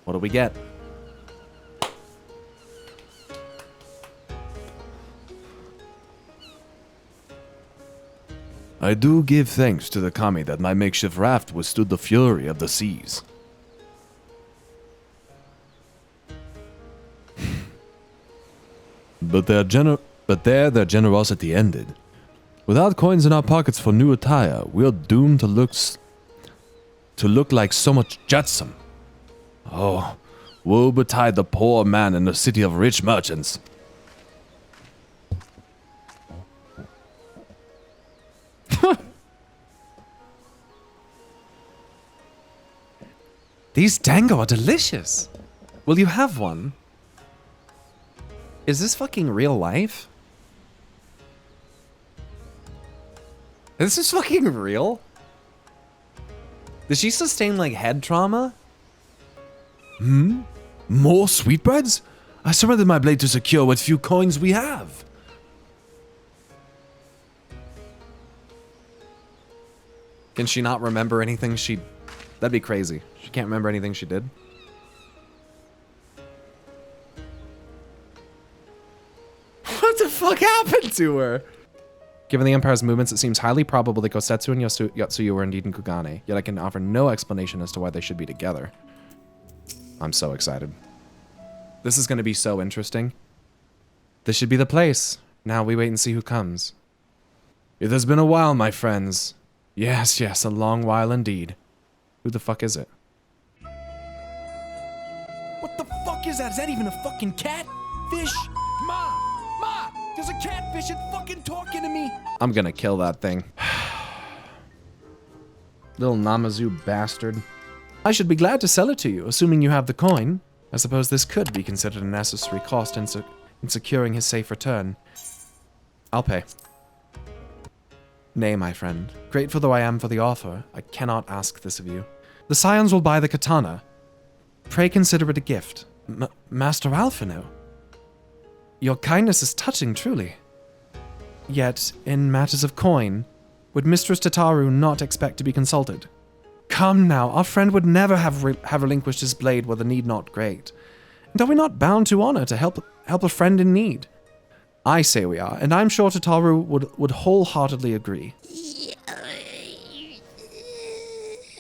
What do we get? I do give thanks to the kami that my makeshift raft withstood the fury of the seas. But their generosity ended. Without coins in our pockets for new attire, we are doomed to look like so much jetsam. Oh, woe betide the poor man in the city of rich merchants. These dango are delicious. Will you have one? Is this fucking real life? Is this fucking real? Does she sustain like head trauma? More sweetbreads? I surrendered my blade to secure what few coins we have. Can she not remember anything she... That'd be crazy. She can't remember anything she did. What the fuck happened to her? Given the Empire's movements, it seems highly probable that Gosetsu and Yotsuyu were indeed in Kugane, yet I can offer no explanation as to why they should be together. I'm so excited. This is going to be so interesting. This should be the place. Now we wait and see who comes. It has been a while, my friends. Yes, yes, a long while indeed. Who the fuck is it? What the fuck is that? Is that even a fucking catfish? Ma! There's a catfish and fucking talking to me! I'm gonna kill that thing. Little Namazu bastard. I should be glad to sell it to you, assuming you have the coin. I suppose this could be considered a necessary cost in securing his safe return. I'll pay. Nay, my friend. Grateful though I am for the offer, I cannot ask this of you. The Scions will buy the katana. Pray consider it a gift. Master Alphino. Your kindness is touching, truly. Yet, in matters of coin, would Mistress Tataru not expect to be consulted? Come now, our friend would never have relinquished his blade were the need not great. And are we not bound to honor to help a friend in need? I say we are, and I'm sure Tataru would wholeheartedly agree.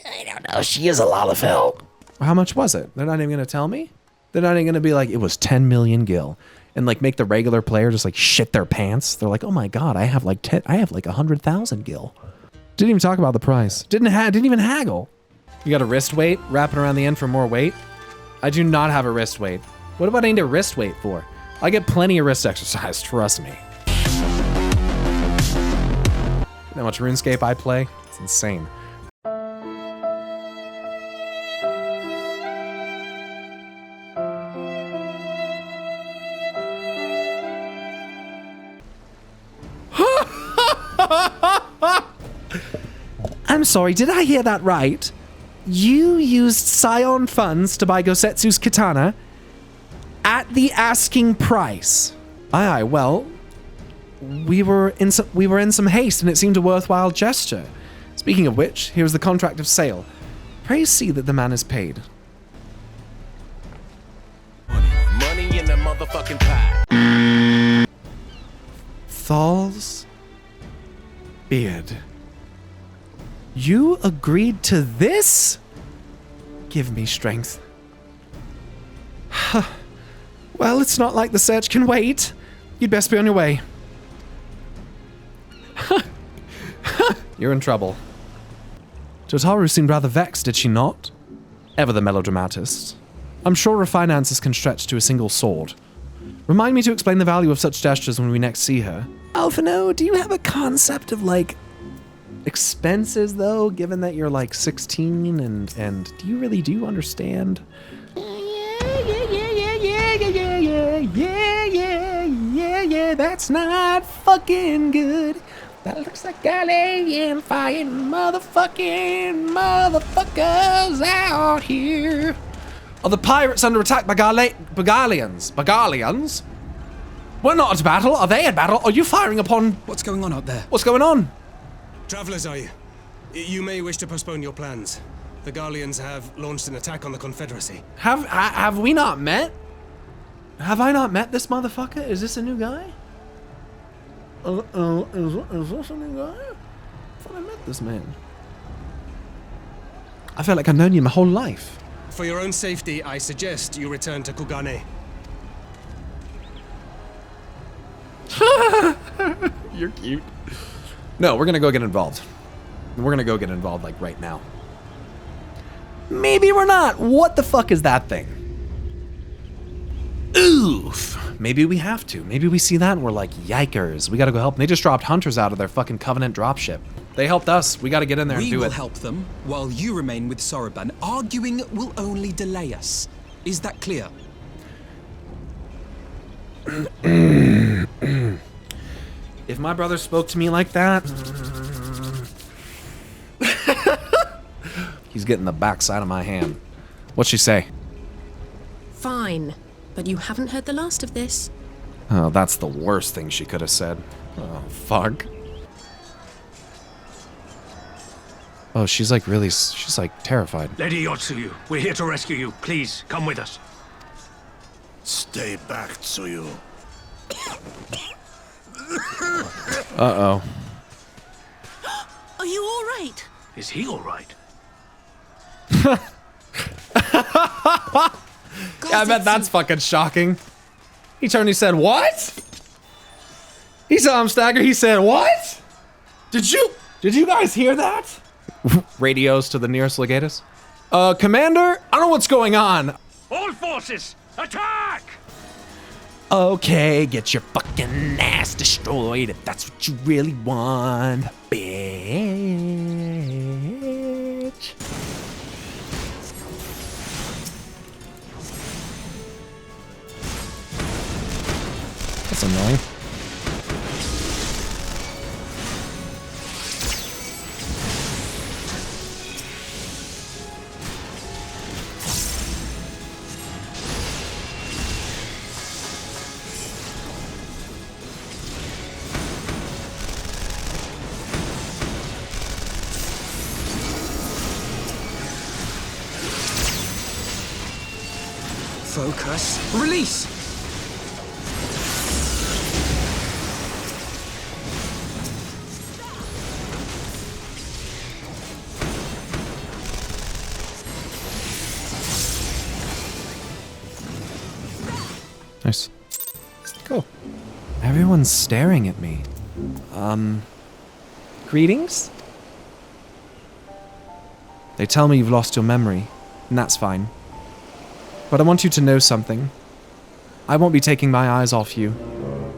I don't know, she is a lot of help. How much was it? They're not even gonna tell me? They're not even gonna be like, it was 10 million gil. And like make the regular player just like shit their pants. They're like, oh my god, I have like 100,000 gil. Didn't even talk about the price. Didn't even haggle. You got a wrist weight? Wrapping around the end for more weight? I do not have a wrist weight. What do I need a wrist weight for? I get plenty of wrist exercise, trust me. How much RuneScape I play? It's insane. I'm sorry, did I hear that right? You used Scion funds to buy Gosetsu's katana at the asking price. Aye, well, we were in some haste and it seemed a worthwhile gesture. Speaking of which, here is the contract of sale. Pray see that the man is paid. Money in the motherfucking pie. Thal's beard. You agreed to this? Give me strength. Well, it's not like the search can wait. You'd best be on your way. You're in trouble. Tataru seemed rather vexed, did she not? Ever the melodramatist. I'm sure her finances can stretch to a single sword. Remind me to explain the value of such gestures when we next see her. Alphino, do you have a concept of, like, expenses, though, given that you're, like, 16 and do you really do understand? Yeah, that's not fucking good. That looks like alien fighting motherfuckers out here. Are the pirates under attack by Bagalians? Bagalians? We're not at battle. Are they at battle? Are you firing upon... What's going on out there? What's going on? Travelers, are you? You may wish to postpone your plans. The Garleans have launched an attack on the Confederacy. Have we not met? Have I not met this motherfucker? Is this a new guy? Is this a new guy? I thought I met this man. I feel like I've known you my whole life. For your own safety, I suggest you return to Kugane. You're cute. No, we're gonna go get involved. We're gonna go get involved, like, right now. Maybe we're not. What the fuck is that thing? Oof. Maybe we have to. Maybe we see that and we're like, yikers, we gotta go help. And they just dropped hunters out of their fucking Covenant dropship. They helped us. We gotta get in there and do it. We will help them while you remain with Soroban. Arguing will only delay us. Is that clear? If my brother spoke to me like that, he's getting the backside of my hand. What'd she say? Fine, but you haven't heard the last of this. Oh, that's the worst thing she could have said. Oh, fuck. Oh, she's like really, she's like terrified. Lady Yotsuyu, we're here to rescue you. Please, come with us. Stay back, Tsuyu. Uh-oh. Are you all right? Is he all right? Yeah, I bet that's fucking shocking. He turned, he said, what? He saw him stagger, he said, what? Did you guys hear that? Radios to the nearest legatus. Commander, I don't know what's going on. All forces, attack! Okay, get your fucking ass destroyed if that's what you really want, bitch. That's annoying. Focus. Release! Nice. Cool. Everyone's staring at me. Greetings? They tell me you've lost your memory, and that's fine. But I want you to know something. I won't be taking my eyes off you.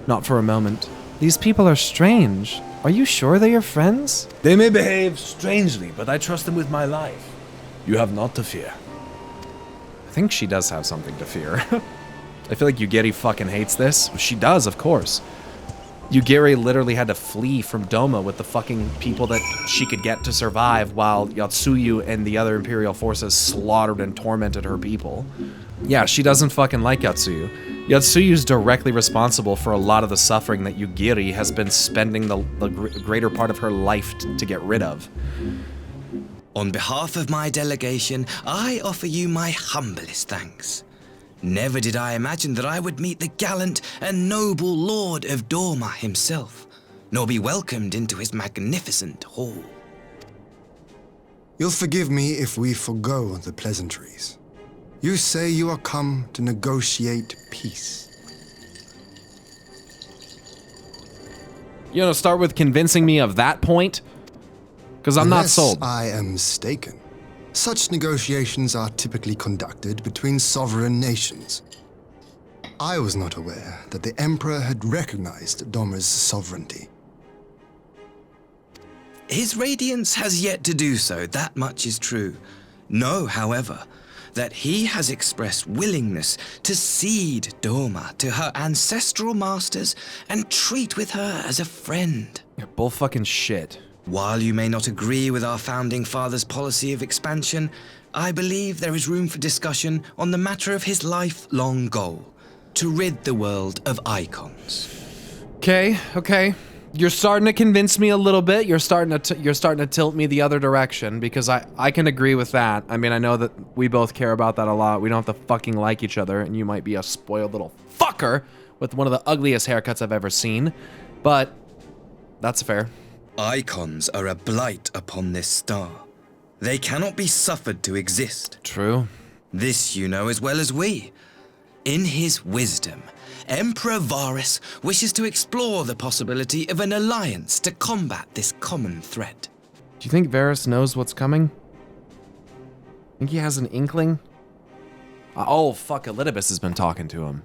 Not for a moment. These people are strange. Are you sure they're your friends? They may behave strangely, but I trust them with my life. You have naught to fear. I think she does have something to fear. I feel like Yugiri fucking hates this. She does, of course. Yugiri literally had to flee from Doma with the fucking people that she could get to survive while Yotsuyu and the other Imperial forces slaughtered and tormented her people. Yeah, she doesn't fucking like Yotsuyu. Yotsuyu's directly responsible for a lot of the suffering that Yugiri has been spending the greater part of her life to get rid of. On behalf of my delegation, I offer you my humblest thanks. Never did I imagine that I would meet the gallant and noble Lord of Doma himself, nor be welcomed into his magnificent hall. You'll forgive me if we forgo the pleasantries. You say you are come to negotiate peace. You know, start with convincing me of that point? Because I'm not sold. Unless I am mistaken, such negotiations are typically conducted between sovereign nations. I was not aware that the Emperor had recognized Doma's sovereignty. His Radiance has yet to do so, that much is true. Know, however, that he has expressed willingness to cede Doma to her ancestral masters and treat with her as a friend. You're bull fucking shit. While you may not agree with our founding father's policy of expansion, I believe there is room for discussion on the matter of his lifelong goal, to rid the world of icons. Okay. You're starting to convince me a little bit. You're starting to tilt me the other direction because I can agree with that. I mean, I know that we both care about that a lot. We don't have to fucking like each other, and you might be a spoiled little fucker with one of the ugliest haircuts I've ever seen, but that's fair. Icons are a blight upon this star. They cannot be suffered to exist. True. This you know as well as we. In his wisdom, Emperor Varus wishes to explore the possibility of an alliance to combat this common threat. Do you think Varus knows what's coming? Think he has an inkling? Oh, fuck, Elidibus has been talking to him.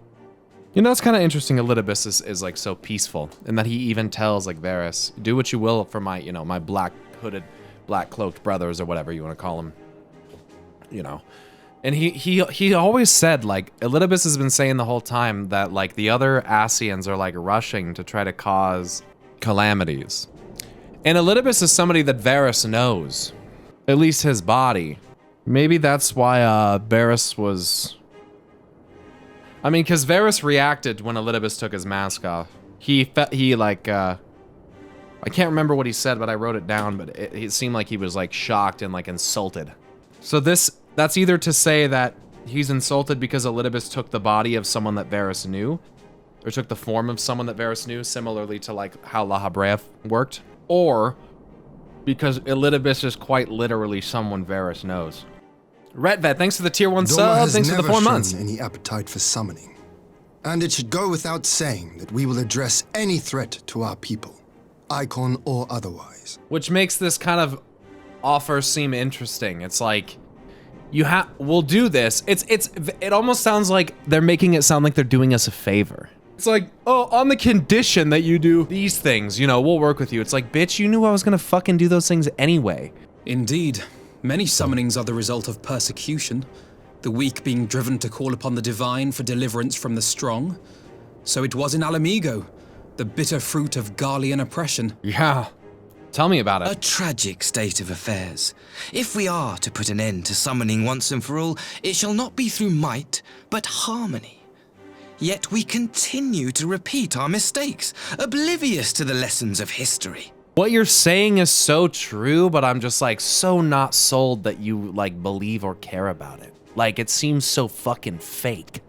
You know, it's kind of interesting. Elidibus is like so peaceful, and that he even tells like Varus, do what you will for my, you know, my black hooded, black cloaked brothers or whatever you want to call them. You know. And he always said, like, Elidibus has been saying the whole time that, like, the other Asians are, like, rushing to try to cause calamities. And Elidibus is somebody that Varus knows. At least his body. Maybe that's why, Varus was... I mean, because Varus reacted when Elidibus took his mask off. I can't remember what he said, but I wrote it down, but it seemed like he was, like, shocked and, like, insulted. So that's either to say that he's insulted because Elidibus took the body of someone that Varus knew, or took the form of someone that Varus knew, similarly to like how La Habrea worked, or because Elidibus is quite literally someone Varus knows. Retvet, thanks for the tier 1 sub, thanks for the 4 months. Any appetite for summoning, and it should go without saying that we will address any threat to our people, icon or otherwise. Which makes this kind of offer seem interesting. It's like, we'll do this. It almost sounds like they're making it sound like they're doing us a favor. It's like, oh, on the condition that you do these things, you know, we'll work with you. It's like, bitch, you knew I was gonna fucking do those things anyway. Indeed. Many summonings are the result of persecution, the weak being driven to call upon the divine for deliverance from the strong. So it was in Alamigo, the bitter fruit of Garlean oppression. Yeah. Tell me about it. A tragic state of affairs. If we are to put an end to summoning once and for all, it shall not be through might, but harmony. Yet we continue to repeat our mistakes, oblivious to the lessons of history. What you're saying is so true, but I'm just like so not sold that you like believe or care about it. Like it seems so fucking fake.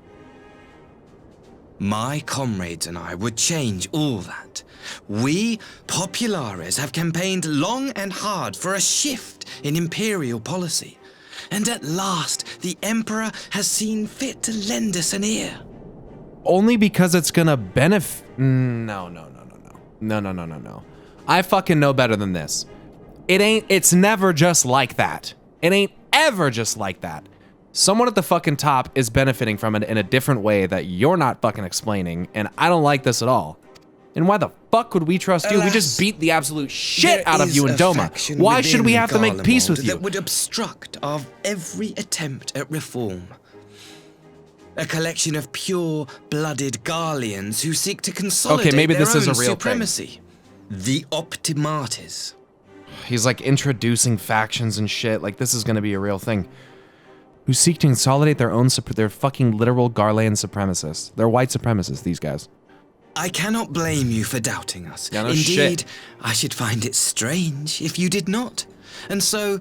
My comrades and I would change all that. We, Populares, have campaigned long and hard for a shift in Imperial policy. And at last, the Emperor has seen fit to lend us an ear. Only because it's gonna benefit... No. I fucking know better than this. It's never just like that. It ain't ever just like that. Someone at the fucking top is benefiting from it in a different way that you're not fucking explaining, and I don't like this at all. And why the fuck would we trust you? We just beat the absolute shit out of you in Doma. Why should we have to make peace with you? That would obstruct our every attempt at reform. A collection of pure-blooded Garleans who seek to consolidate their own supremacy. The Optimates. He's like introducing factions and shit. Like this is gonna be a real thing. Who seek to consolidate their own, they're fucking literal Garlean supremacists. They're white supremacists, these guys. I cannot blame you for doubting us. Yeah, no Indeed, shit. I should find it strange if you did not. And so,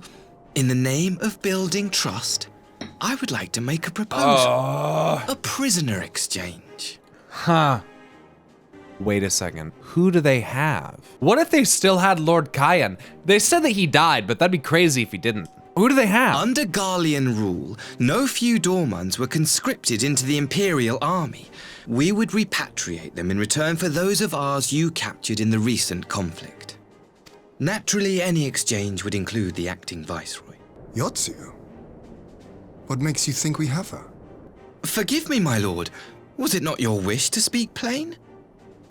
in the name of building trust, I would like to make a proposal. A prisoner exchange. Huh. Wait a second. Who do they have? What if they still had Lord Kyan? They said that he died, but that'd be crazy if he didn't. Who do they have? Under Garlean rule, no few Dormans were conscripted into the Imperial army. We would repatriate them in return for those of ours you captured in the recent conflict. Naturally, any exchange would include the acting viceroy. Yotsuyu? What makes you think we have her? Forgive me, my lord. Was it not your wish to speak plain?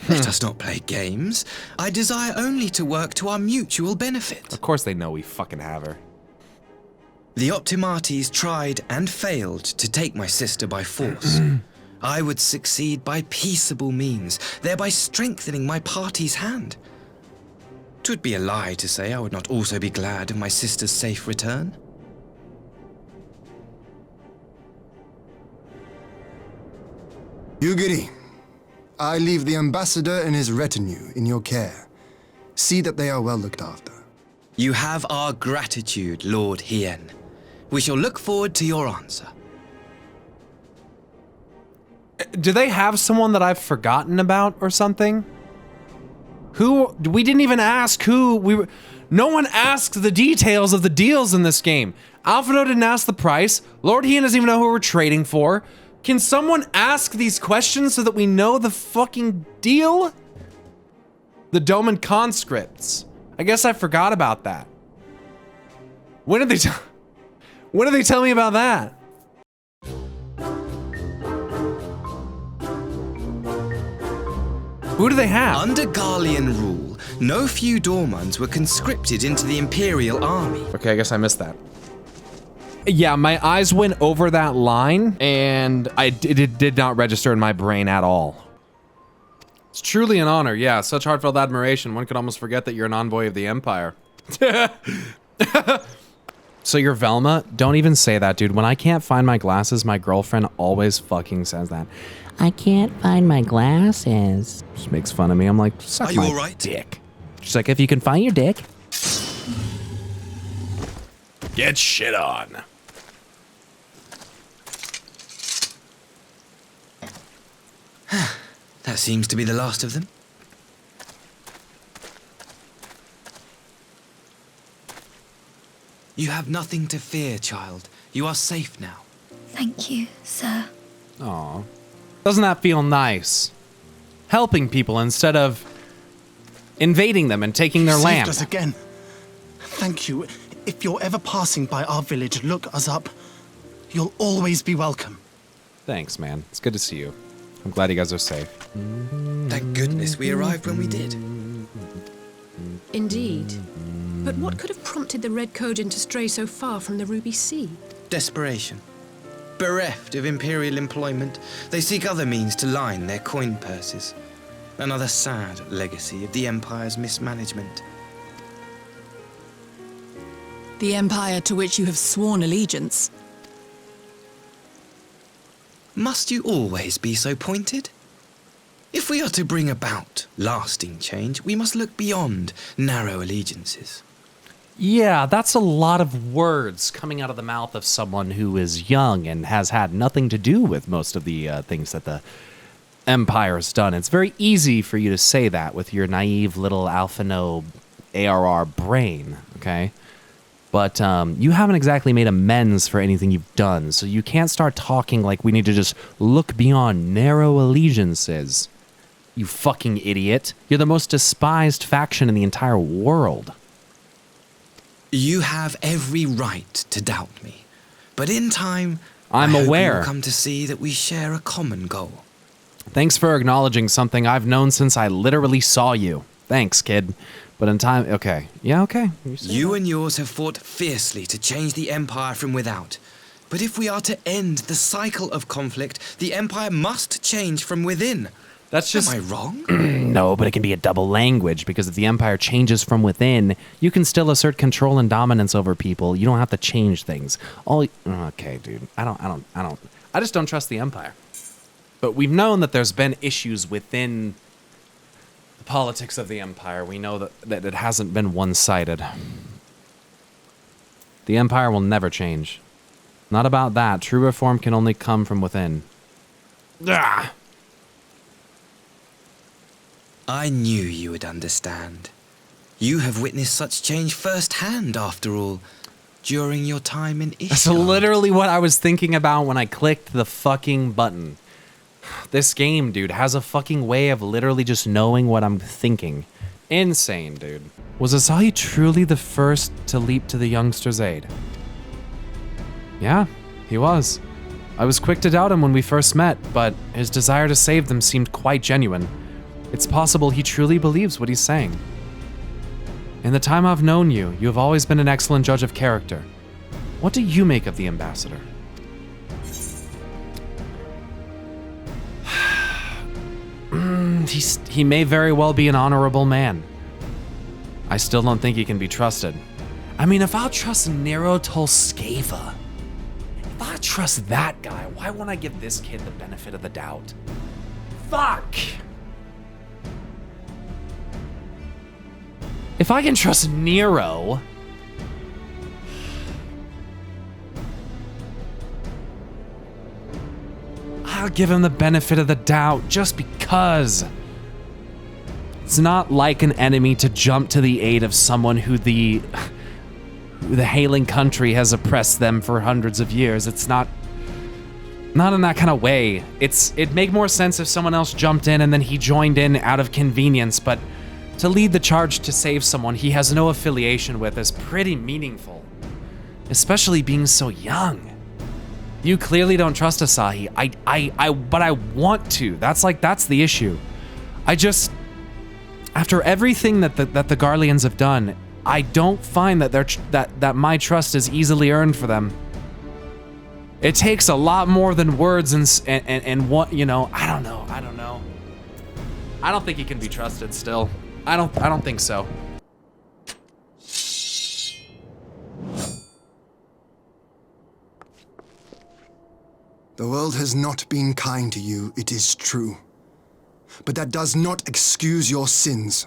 Let us not play games. I desire only to work to our mutual benefit. Of course they know we fucking have her. The Optimates tried and failed to take my sister by force. I would succeed by peaceable means, thereby strengthening my party's hand. 'Twould be a lie to say I would not also be glad of my sister's safe return. Yugiri, I leave the ambassador and his retinue in your care, See that they are well looked after. You have our gratitude, Lord Hien. We shall look forward to your answer. Do they have someone that I've forgotten about or something? Who? We didn't even ask who we were. No one asked the details of the deals in this game. Alphino didn't ask the price. Lord Hien doesn't even know who we're trading for. Can someone ask these questions so that we know the fucking deal? The Doman conscripts. I guess I forgot about that. When did they tell me about that? Who do they have? Under Garlean rule, no few Dormans were conscripted into the Imperial army. Okay, I guess I missed that. Yeah, my eyes went over that line, and it did not register in my brain at all. It's truly an honor, yeah. Such heartfelt admiration, one could almost forget that you're an envoy of the Empire. So you're Velma? Don't even say that, dude. When I can't find my glasses, my girlfriend always fucking says that. I can't find my glasses. She makes fun of me. I'm like, suck Are you my all right? dick. She's like, if you can find your dick, get shit on. That seems to be the last of them. You have nothing to fear, child. You are safe now. Thank you, sir. Aw. Doesn't that feel nice? Helping people instead of invading them and taking their land. Saved us again. Thank you. If you're ever passing by our village, look us up. You'll always be welcome. Thanks, man. It's good to see you. I'm glad you guys are safe. Thank goodness we arrived when we did. Indeed. But what could have prompted the Red Kojin to stray so far from the Ruby Sea? Desperation. Bereft of Imperial employment, they seek other means to line their coin purses. Another sad legacy of the Empire's mismanagement. The Empire to which you have sworn allegiance. Must you always be so pointed? If we are to bring about lasting change, we must look beyond narrow allegiances. Yeah, that's a lot of words coming out of the mouth of someone who is young and has had nothing to do with most of the things that the Empire's done. It's very easy for you to say that with your naive little Alphino ARR brain, okay? But you haven't exactly made amends for anything you've done, so you can't start talking like we need to just look beyond narrow allegiances. You fucking idiot. You're the most despised faction in the entire world. You have every right to doubt me, but in time, I'm I hope aware. you will come to see that we share a common goal. Thanks for acknowledging something I've known since I literally saw you. Thanks, kid. But in time, okay. Yeah, okay. You and yours have fought fiercely to change the Empire from without. But if we are to end the cycle of conflict, the Empire must change from within. That's just... Am I wrong? No, but it can be a double language, because if the Empire changes from within, you can still assert control and dominance over people. You don't have to change things. Okay, dude. I just don't trust the Empire. But we've known that there's been issues within the politics of the Empire. We know that it hasn't been one-sided. The Empire will never change. Not about that. True reform can only come from within. Ah! I knew you would understand. You have witnessed such change firsthand, after all, during your time in Ishtar. That's literally what I was thinking about when I clicked the fucking button. This game, dude, has a fucking way of literally just knowing what I'm thinking. Insane, dude. Was Asahi truly the first to leap to the youngster's aid? Yeah, he was. I was quick to doubt him when we first met, but his desire to save them seemed quite genuine. It's possible he truly believes what he's saying. In the time I've known you, you have always been an excellent judge of character. What do you make of the ambassador? He may very well be an honorable man. I still don't think he can be trusted. I mean, if I'll trust Nero Tolskava, if I trust that guy, why won't I give this kid the benefit of the doubt? Fuck! If I can trust Nero... I'll give him the benefit of the doubt just because. It's not like an enemy to jump to the aid of someone who the hailing country has oppressed them for hundreds of years. It's not in that kind of way. It'd make more sense if someone else jumped in and then he joined in out of convenience, but to lead the charge to save someone he has no affiliation with is pretty meaningful, especially being so young. You clearly don't trust Asahi. But I want to. That's the issue. After everything that the Garleans have done, I don't find that my trust is easily earned for them. It takes a lot more than words and what, you know, I don't know. I don't think he can be trusted still. I don't think so. The world has not been kind to you, it is true. But that does not excuse your sins.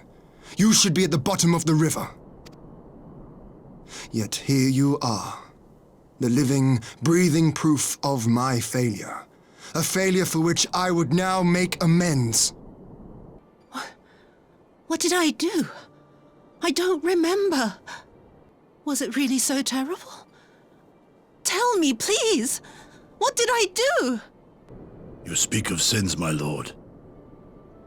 You should be at the bottom of the river. Yet here you are, the living, breathing proof of my failure. A failure for which I would now make amends. What did I do? I don't remember. Was it really so terrible? Tell me, please. What did I do? You speak of sins, my lord.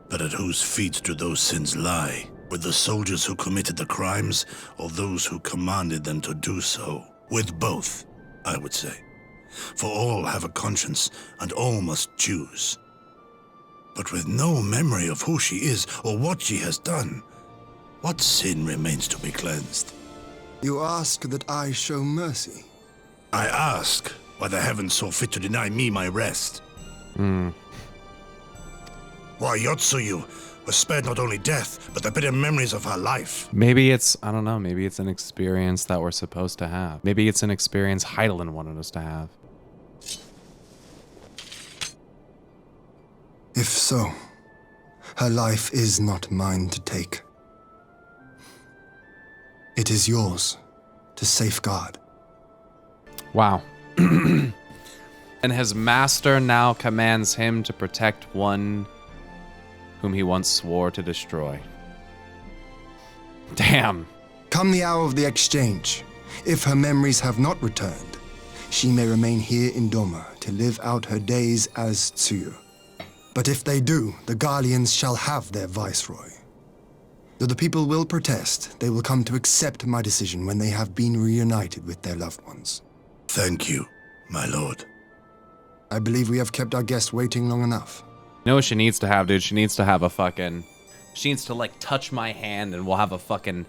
But at whose feet do those sins lie? With the soldiers who committed the crimes, or those who commanded them to do so? With both, I would say. For all have a conscience, and all must choose. But with no memory of who she is, or what she has done, what sin remains to be cleansed? You ask that I show mercy? I ask why the heavens saw fit to deny me my rest. Why Yotsuyu was spared not only death, but the bitter memories of her life. Maybe it's, I don't know, maybe it's an experience that we're supposed to have. Maybe it's an experience Heidelin wanted us to have. If so, her life is not mine to take. It is yours to safeguard. Wow. And his master now commands him to protect one whom he once swore to destroy. Damn. Come the hour of the exchange. If her memories have not returned, she may remain here in Doma to live out her days as Tsuyu. But if they do, the Garleans shall have their viceroy. Though the people will protest, they will come to accept my decision when they have been reunited with their loved ones. Thank you, my lord. I believe we have kept our guest waiting long enough. You know what she needs to have, dude? She needs to have a fucking... She needs to, like, touch my hand and we'll have a fucking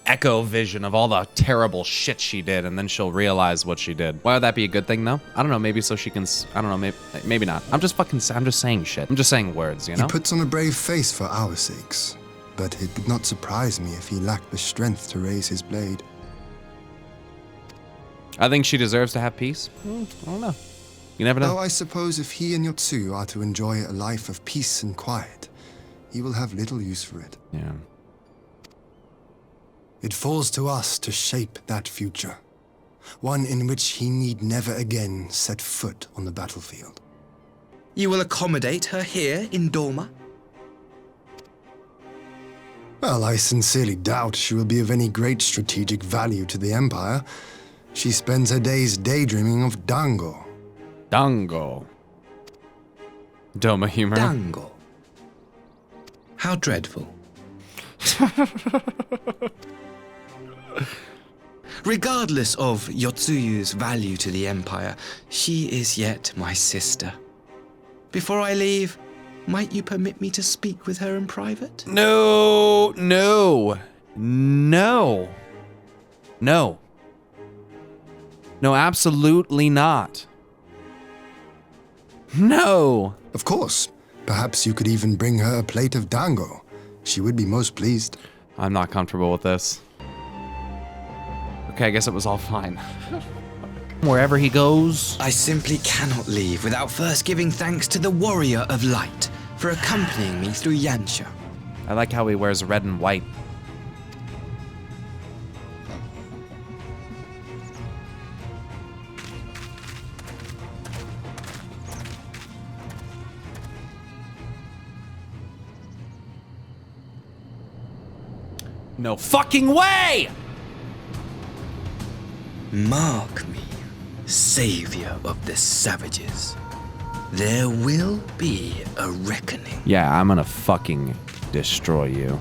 echo vision of all the terrible shit she did, and then she'll realize what she did. Why would that be a good thing, though? I don't know, maybe so she can... I don't know, maybe not. I'm just saying shit. I'm just saying words, you know? He puts on a brave face for our sakes, but it would not surprise me if he lacked the strength to raise his blade. I think she deserves to have peace. I don't know. You never know. Though I suppose if he and Yotsuyu are to enjoy a life of peace and quiet, he will have little use for it. Yeah. It falls to us to shape that future, one in which he need never again set foot on the battlefield. You will accommodate her here in Doma? Well, I sincerely doubt she will be of any great strategic value to the Empire. She spends her days daydreaming of Dango. Dango. Doma humor. Dango. How dreadful. Regardless of Yotsuyu's value to the Empire, she is yet my sister. Before I leave, might you permit me to speak with her in private? No, no, no, no. No, absolutely not. No. Of course. Perhaps you could even bring her a plate of dango. She would be most pleased. I'm not comfortable with this. Okay, I guess it was all fine. Wherever he goes. I simply cannot leave without first giving thanks to the Warrior of Light for accompanying me through Yansha. I like how he wears red and white. No fucking way! Mark me, savior of the savages. There will be a reckoning. Yeah, I'm gonna fucking destroy you.